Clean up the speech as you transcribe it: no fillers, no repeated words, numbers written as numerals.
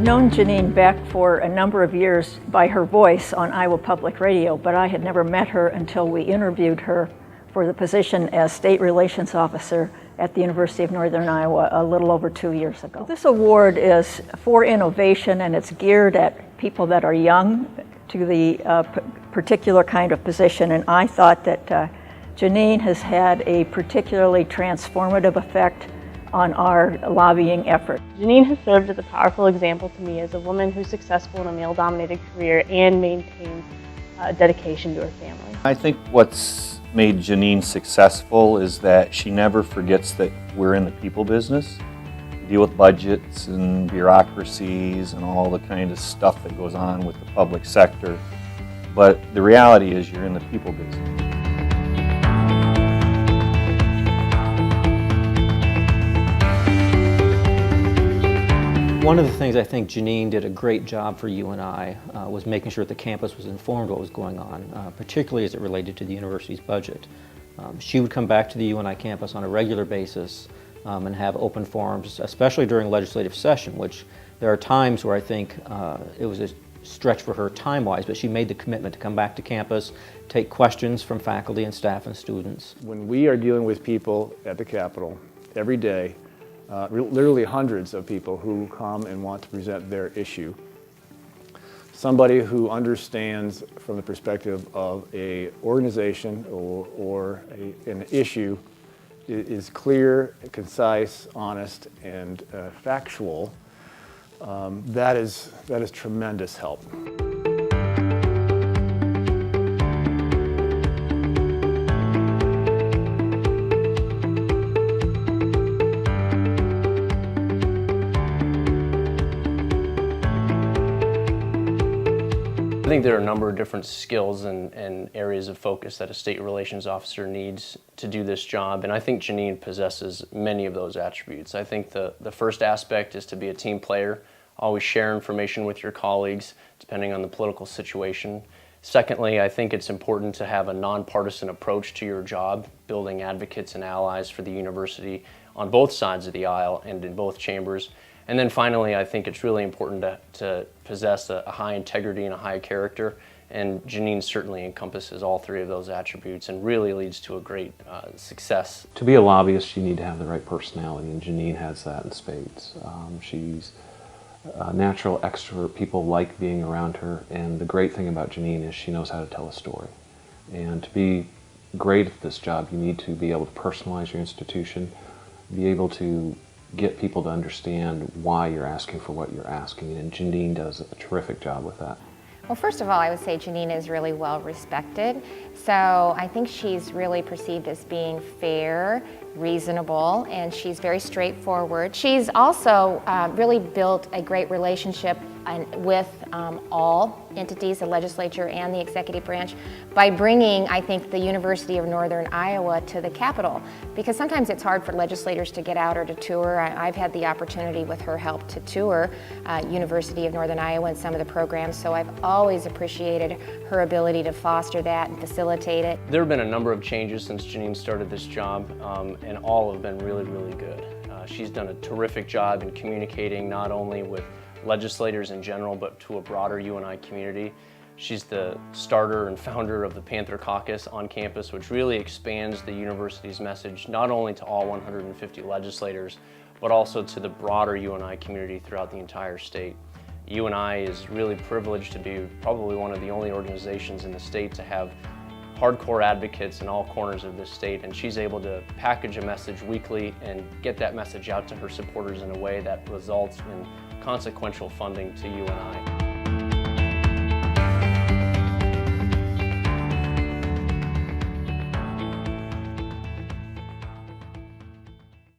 I've known Jeneane Beck for a number of years by her voice on Iowa Public Radio, but I had never met her until we interviewed her for the position as State Relations Officer at the University of Northern Iowa a little over 2 years ago. This award is for innovation, and it's geared at people that are young to the particular kind of position, and I thought that Jeneane has had a particularly transformative effect on our lobbying effort. Jeneane has served as a powerful example to me as a woman who's successful in a male-dominated career and maintains dedication to her family. I think what's made Jeneane successful is that she never forgets that we're in the people business. We deal with budgets and bureaucracies and all the kind of stuff that goes on with the public sector. But the reality is you're in the people business. One of the things I think Jeneane did a great job for UNI was making sure that the campus was informed what was going on, particularly as it related to the university's budget. She would come back to the UNI campus on a regular basis and have open forums, especially during legislative session, which there are times where I think it was a stretch for her time-wise, but she made the commitment to come back to campus, take questions from faculty and staff and students. When we are dealing with people at the Capitol every day, literally hundreds of people who come and want to present their issue. Somebody who understands from the perspective of an organization or an issue is clear, concise, honest, and factual, that is tremendous help. I think there are a number of different skills and areas of focus that a state relations officer needs to do this job, and I think Jeneane possesses many of those attributes. I think the first aspect is to be a team player, always share information with your colleagues depending on the political situation. Secondly, I think it's important to have a nonpartisan approach to your job, building advocates and allies for the university on both sides of the aisle and in both chambers. And then finally, I think it's really important to possess a high integrity and a high character, and Jeneane certainly encompasses all three of those attributes and really leads to a great success. To be a lobbyist, you need to have the right personality, and Jeneane has that in spades. She's a natural extrovert. People like being around her, and the great thing about Jeneane is she knows how to tell a story. And to be great at this job, you need to be able to personalize your institution, be able to get people to understand why you're asking for what you're asking, and Jeneane does a terrific job with that. Well, first of all, I would say Jeneane is really well respected, so I think she's really perceived as being fair, reasonable, and she's very straightforward. She's also really built a great relationship with all entities, the legislature and the executive branch, by bringing, I think, the University of Northern Iowa to the Capitol, because sometimes it's hard for legislators to get out or to tour. I've had the opportunity with her help to tour University of Northern Iowa and some of the programs, so I've always appreciated her ability to foster that and facilitate it. There have been a number of changes since Jeneane started this job, and all have been really, really good. She's done a terrific job in communicating not only with legislators in general, but to a broader UNI community. She's the starter and founder of the Panther Caucus on campus, which really expands the university's message not only to all 150 legislators, but also to the broader UNI community throughout the entire state. UNI is really privileged to be probably one of the only organizations in the state to have hardcore advocates in all corners of this state, and she's able to package a message weekly and get that message out to her supporters in a way that results in consequential funding to UNI.